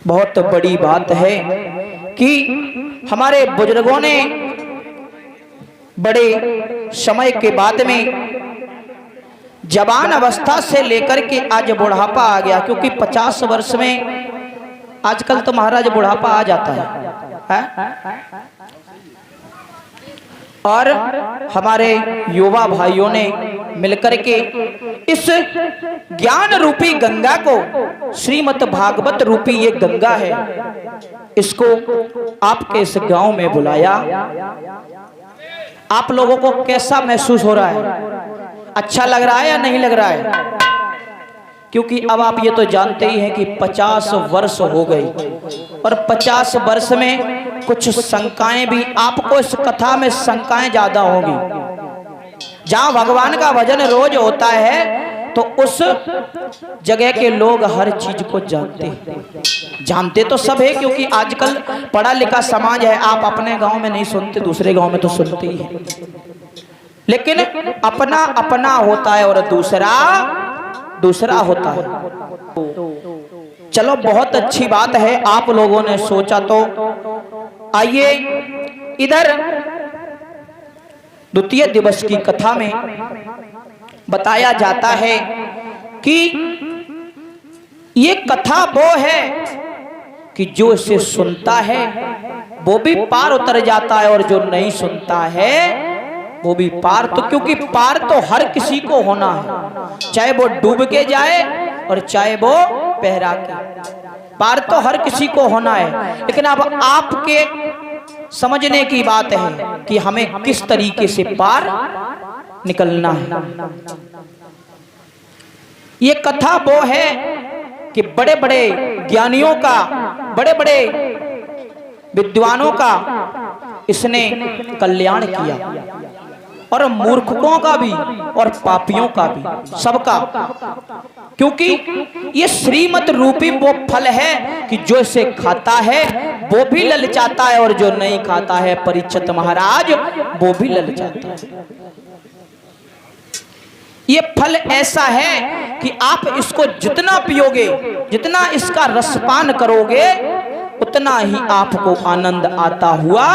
बहुत बड़ी बात है कि हमारे बुजुर्गों ने बड़े समय के बाद में जवान अवस्था से लेकर के आज बुढ़ापा आ गया, क्योंकि 50 वर्ष में आजकल तो महाराज बुढ़ापा आ जाता है? और हमारे युवा भाइयों ने मिलकर के इस ज्ञान रूपी गंगा को, श्रीमद् भागवत रूपी ये गंगा है, इसको आपके इस गांव में बुलाया। आप लोगों को कैसा महसूस हो रहा है? अच्छा लग रहा है या नहीं लग रहा है? क्योंकि अब आप ये तो जानते ही हैं कि 50 वर्ष हो गई और 50 वर्ष में कुछ शंकाएं भी, आपको इस कथा में शंकाएं ज्यादा होंगी। जहां भगवान का भजन रोज होता है तो उस जगह के लोग हर चीज को जानते तो सब है, क्योंकि आजकल पढ़ा लिखा समाज है। आप अपने गांव में नहीं सुनते, दूसरे गांव में तो सुनते ही हैं, लेकिन अपना अपना होता है और दूसरा होता है। चलो बहुत अच्छी बात है, आप लोगों ने सोचा तो आइए इधर द्वितीय दिवस की कथा में बताया जाता है कि ये कथा वो है कि जो इसे सुनता है वो भी पार उतर जाता है और जो नहीं सुनता है वो भी पार। तो क्योंकि पार तो हर किसी को होना है, चाहे वो डूब के जाए और चाहे वो बहरा के, पार तो हर किसी को होना है। लेकिन अब आपके समझने की बात है कि हमें किस तरीके से पार निकलना है। ये कथा वो है कि बड़े बड़े ज्ञानियों का, बड़े बड़े विद्वानों का इसने कल्याण किया, और मूर्खों का भी और पापियों का भी, सबका। क्योंकि ये श्रीमत रूपी वो फल है कि जो इसे खाता है वो भी ललचाता है, और जो नहीं खाता है परीक्षित महाराज वो भी ललचाता है। ये फल ऐसा है कि आप इसको जितना पियोगे, जितना इसका रसपान करोगे, उतना ही आपको आनंद आता हुआ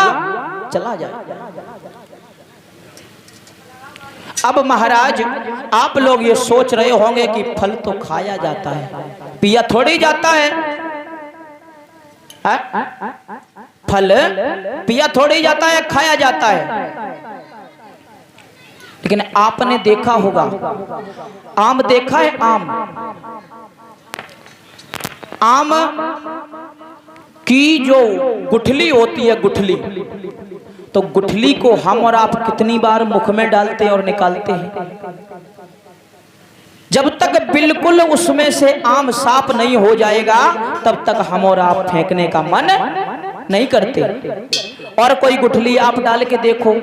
चला जाएगा। अब महाराज आप लोग ये सोच रहे होंगे कि फल तो खाया जाता है, पिया थोड़ी जाता है। फल पिया थोड़ी जाता है, खाया जाता है। लेकिन आपने देखा होगा, आम देखा है? आम की जो गुठली होती है, गुठली, तो गुठली को हम और आप कितनी बार मुख में डालते हैं और निकालते हैं। जब तक बिल्कुल उसमें से आम साफ नहीं हो जाएगा तब तक हम और आप फेंकने का मन नहीं करते। और कोई गुठली आप डाल के देखो।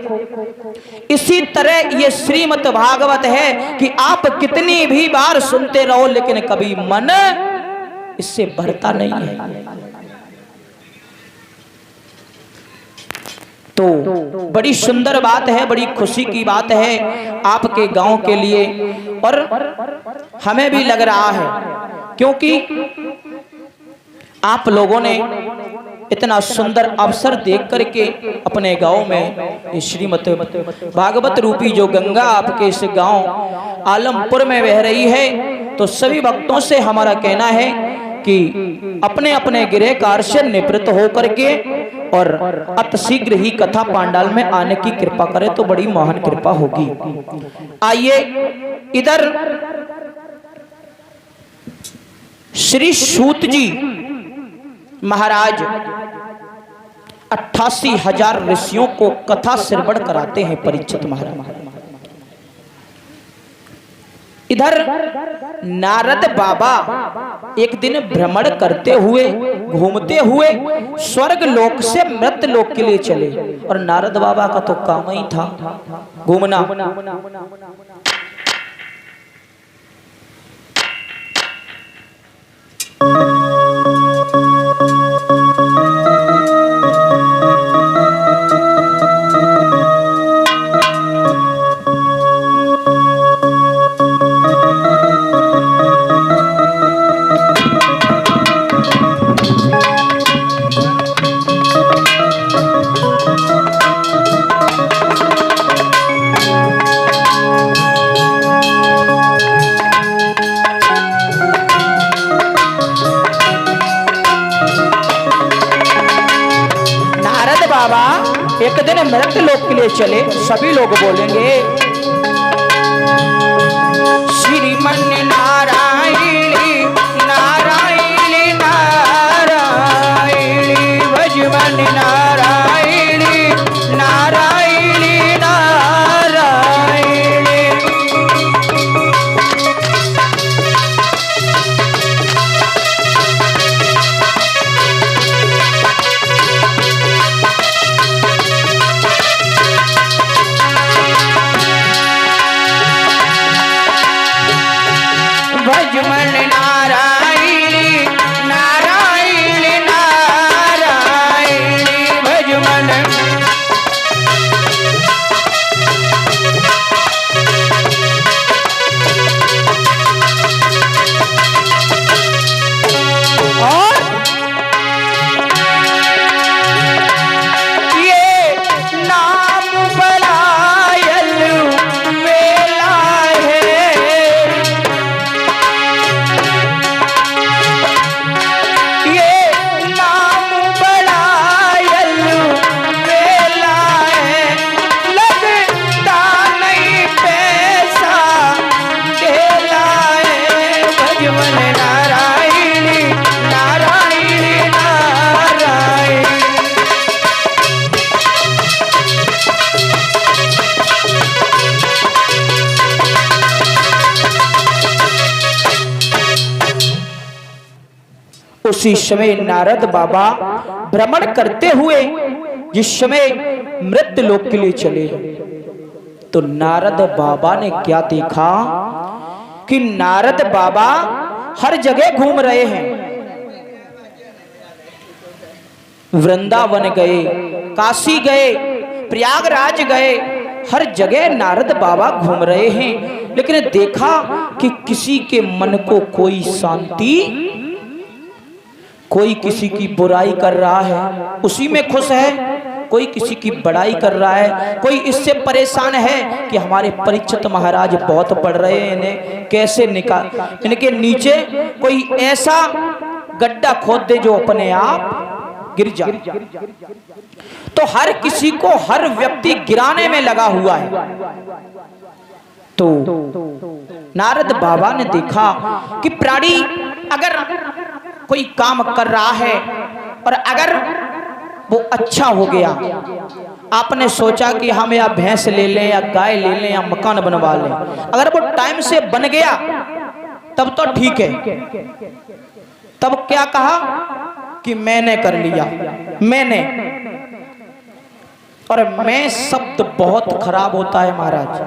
इसी तरह ये श्रीमद् भागवत है कि आप कितनी भी बार सुनते रहो लेकिन कभी मन इससे भरता नहीं है। तो बड़ी सुंदर बात है, बड़ी खुशी की बात है आपके गांव के लिए, और हमें भी लग रहा है क्योंकि आप लोगों ने इतना सुंदर अवसर देख करके अपने गांव में श्रीमद् भागवत रूपी जो गंगा आपके इस गांव आलमपुर में बह रही है, तो सभी भक्तों से हमारा कहना है कि अपने अपने गृह कार्य से निवृत्त होकर के और अतिशीघ्र ही कथा पांडाल में आने की कृपा करें तो बड़ी महान कृपा होगी। आइए इधर श्री सूत जी महाराज 88,000 ऋषियों को कथा श्रवण कराते हैं परीक्षित महाराज। इधर नारद बाबा एक दिन भ्रमण करते हुए, घूमते हुए स्वर्ग लोक से मृत लोक के लिए चले, और नारद बाबा का तो काम ही था घूमना। मृत लोक के लिए चले, सभी लोग बोलेंगे श्रीमन नारायणी नारायणी नारायणी भजमन नारायणी नारायणी नारायणी। भजमन नारायणी नारायणी नारायणी भजमन। और ये नाम बलायल वेला है, ये नाम बलायल वेला है, लगता नहीं पैसा देला है। भजमन नारायणी नारायणी नारायणी। उसी समय नारद बाबा भ्रमण करते हुए जिस समय मृत्यु लोक के लिए चले, तो नारद बाबा ने क्या देखा कि नारद बाबा हर जगह घूम रहे हैं। वृंदावन गए, काशी गए, प्रयागराज गए, हर जगह नारद बाबा घूम रहे हैं, लेकिन देखा कि किसी के मन को कोई शांति, कोई किसी की बुराई कर रहा है उसी में खुश है, कोई किसी की बड़ाई कर रहा है, कोई इससे परेशान है कि हमारे परीक्षित महाराज बहुत पढ़ रहे हैं, इन्हें कैसे निकाल, इनके नीचे कोई ऐसा गड्ढा खोद दे जो अपने आप गिर जाए। तो हर किसी को हर व्यक्ति गिराने में लगा हुआ है। तो नारद बाबा ने देखा कि प्राणी अगर कोई काम कर रहा है और अगर वो अच्छा हो गया, आपने सोचा कि हम या भैंस ले लें या गाय ले लें या मकान बनवा लें, अगर वो टाइम से बन गया तब तो ठीक है। तब क्या कहा कि मैंने कर लिया, मैंने, और मैं शब्द बहुत खराब होता है महाराज।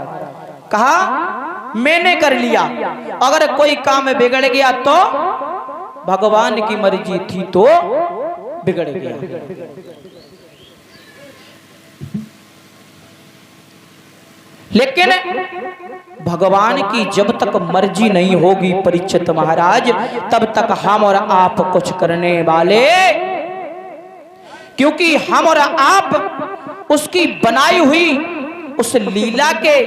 कहा मैंने कर लिया, अगर कोई काम बिगड़ गया तो भगवान की मर्जी थी तो बिगड़ गया। लेकिन भगवान की जब तक मर्जी नहीं होगी परीक्षित महाराज, तब तक हम और आप कुछ करने वाले, क्योंकि हम और आप उसकी बनाई हुई उस लीला के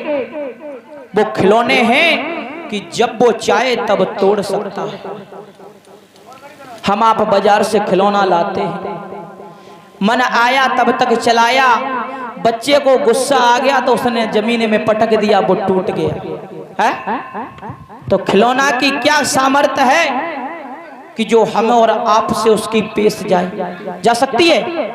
वो खिलौने हैं कि जब वो चाहे तब तोड़ सकता है। हम आप बाजार से खिलौना लाते हैं, मन आया तब तक चलाया, बच्चे को गुस्सा आ गया तो उसने जमीन में पटक दिया, वो टूट गया है। तो खिलौना की क्या सामर्थ्य है कि जो हम और आप से उसकी पेश जा सकती है।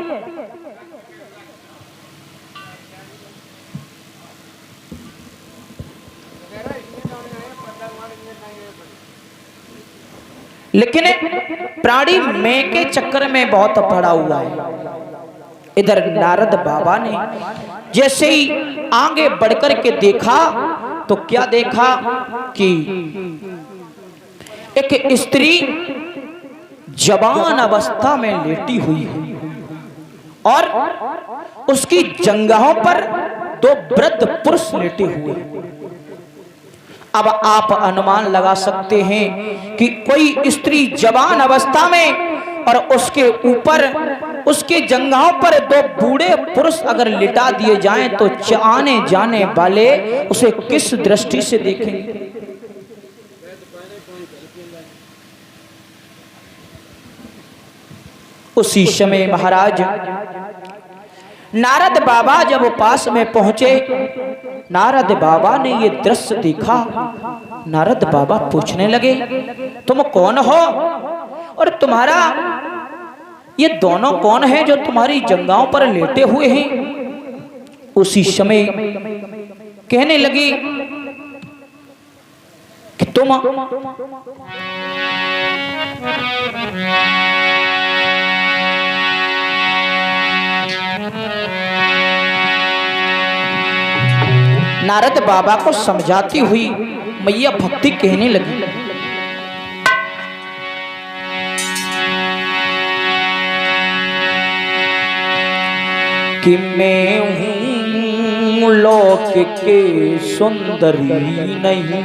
लेकिन प्राणी मैं के चक्कर में बहुत पड़ा हुआ है। इधर नारद बाबा ने जैसे ही आगे बढ़कर के देखा तो क्या देखा कि एक स्त्री जवान अवस्था में लेटी हुई है और उसकी जंघों पर दो वृद्ध पुरुष लेटे हुए हैं। अब आप अनुमान लगा सकते हैं कि कोई स्त्री जवान अवस्था में और उसके ऊपर उसके जंघों पर दो बूढ़े पुरुष अगर लिटा दिए जाएं तो आने जाने वाले उसे किस दृष्टि से देखेंगे। उसी समय महाराज नारद बाबा जब पास में पहुंचे, नारद बाबा ने ये दृश्य देखा। नारद बाबा पूछने लगे, तुम कौन हो और तुम्हारा ये दोनों कौन है जो तुम्हारी जंघाओं पर लेटे हुए हैं? उसी समय कहने लगी कि तुम नारद बाबा को समझाती हुई मैया भक्ति कहने लगी, कि मैं हूँ लोक के सुंदरी नहीं,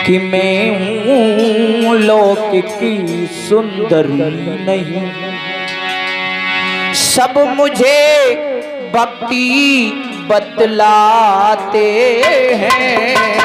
कि मैं हूँ लोक की सुंदरी नहीं, सब मुझे भक्ति बतलाते हैं।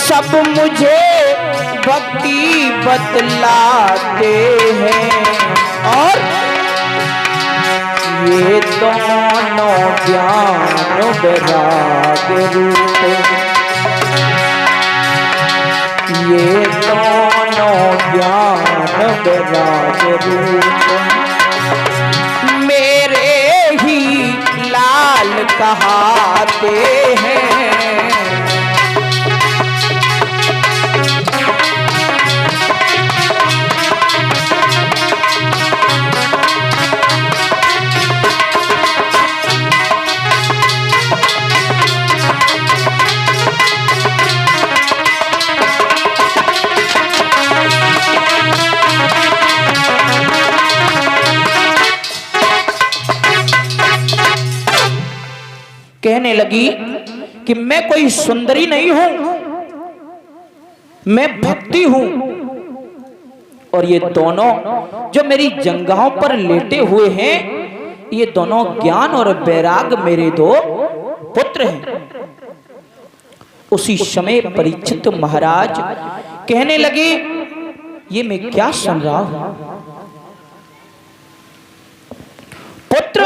सब मुझे भक्ति बतलाते हैं और ये दोनों ज्ञान वैराग रूप, ये दोनों ज्ञान वैराग रूप मेरे ही लाल कहाते हैं। कहने लगी कि मैं कोई सुंदरी नहीं हूं, मैं भक्ति हूं, और ये दोनों जो मेरी जंघाओं पर लेटे हुए हैं, ये दोनों ज्ञान और वैराग मेरे दो पुत्र हैं। उसी समय परीक्षित महाराज कहने लगे, ये मैं क्या सुन रहा हूं? पुत्र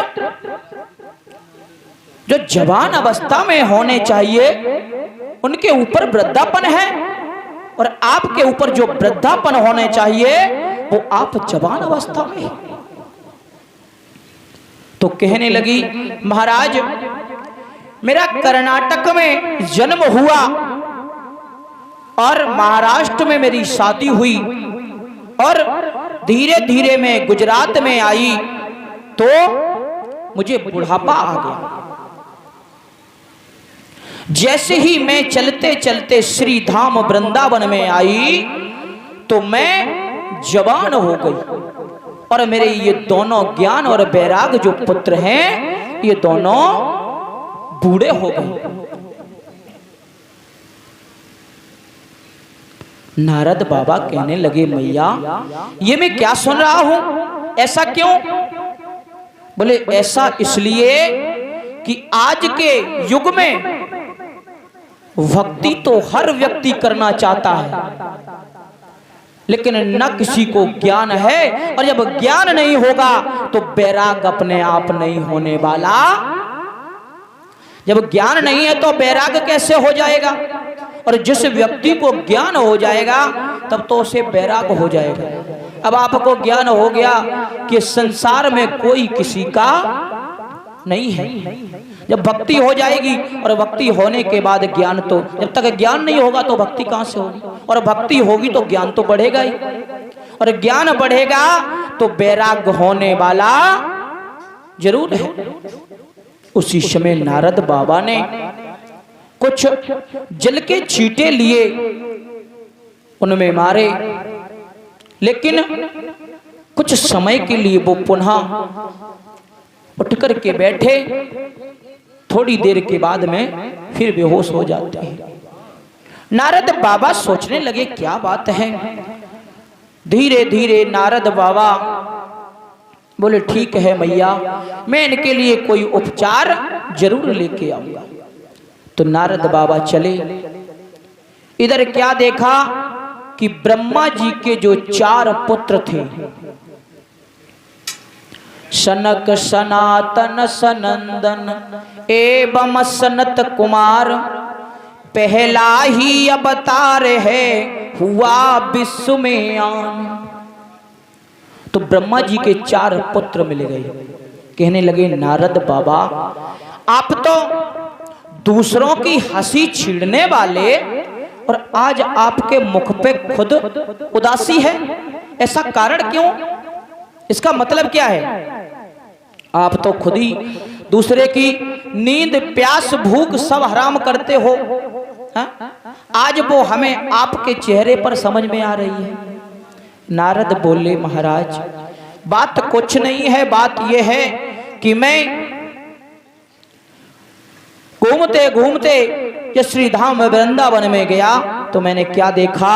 जो जवान अवस्था में होने चाहिए उनके ऊपर वृद्धापन है, और आपके ऊपर जो वृद्धापन होने चाहिए वो आप जवान अवस्था में है। तो कहने लगी, महाराज मेरा कर्नाटक में जन्म हुआ और महाराष्ट्र में मेरी शादी हुई, और धीरे धीरे मैं गुजरात में आई तो मुझे बुढ़ापा आ गया। जैसे ही मैं चलते चलते श्री धाम वृंदावन में आई तो मैं जवान हो गई, और मेरे ये दोनों ज्ञान और वैराग जो पुत्र हैं ये दोनों बूढ़े हो गए। नारद बाबा कहने लगे, मैया ये मैं क्या सुन रहा हूं, ऐसा क्यों? बोले ऐसा इसलिए कि आज के युग में भक्ति तो हर व्यक्ति करना चाहता है, लेकिन न किसी को ज्ञान है, और जब ज्ञान नहीं होगा तो वैराग अपने आप नहीं होने वाला। जब ज्ञान नहीं है तो वैराग कैसे हो जाएगा? और जिस व्यक्ति को ज्ञान हो जाएगा तब तो उसे वैराग हो जाएगा। अब आपको ज्ञान हो गया कि संसार में कोई किसी का नहीं है। जब भक्ति हो जाएगी, और भक्ति होने के बाद ज्ञान, तो जब तक ज्ञान नहीं होगा तो भक्ति कहां से होगी? और भक्ति होगी तो ज्ञान तो बढ़ेगा ही, और ज्ञान बढ़ेगा तो वैराग होने वाला जरूर है। उसी समय नारद बाबा ने कुछ जल के छींटे लिए, उनमें मारे, लेकिन कुछ समय के लिए वो पुनः उठ कर के बैठे, थोड़ी देर के बाद में फिर बेहोश हो जाते हैं। नारद बाबा सोचने लगे क्या बात है। धीरे धीरे नारद बाबा बोले ठीक है मैया, मैं इनके लिए कोई उपचार जरूर लेके आऊंगा। तो नारद बाबा चले। इधर क्या देखा कि ब्रह्मा जी के जो 4 पुत्र थे, सनक सनातन सनंदन एवं सनत कुमार, पहला ही अवतार है हुआ विश्व में आन। तो ब्रह्मा जी के 4 पुत्र मिल गए। कहने लगे नारद बाबा, आप तो दूसरों की हंसी छीड़ने वाले, और आज आपके मुख पे खुद उदासी है, ऐसा कारण क्यों? इसका मतलब क्या है? आप तो खुद ही दूसरे की नींद प्यास भूख सब हराम करते हो। हा? आज वो हमें आपके चेहरे पर समझ में आ रही है। नारद बोले महाराज, बात कुछ नहीं है, बात यह है कि मैं घूमते घूमते ये श्रीधाम वृंदावन में गया तो मैंने क्या देखा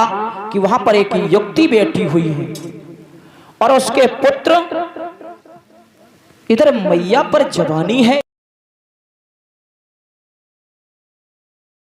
कि वहां पर एक युवती बैठी हुई है और उसके पुत्र, इधर मैया पर जवानी है,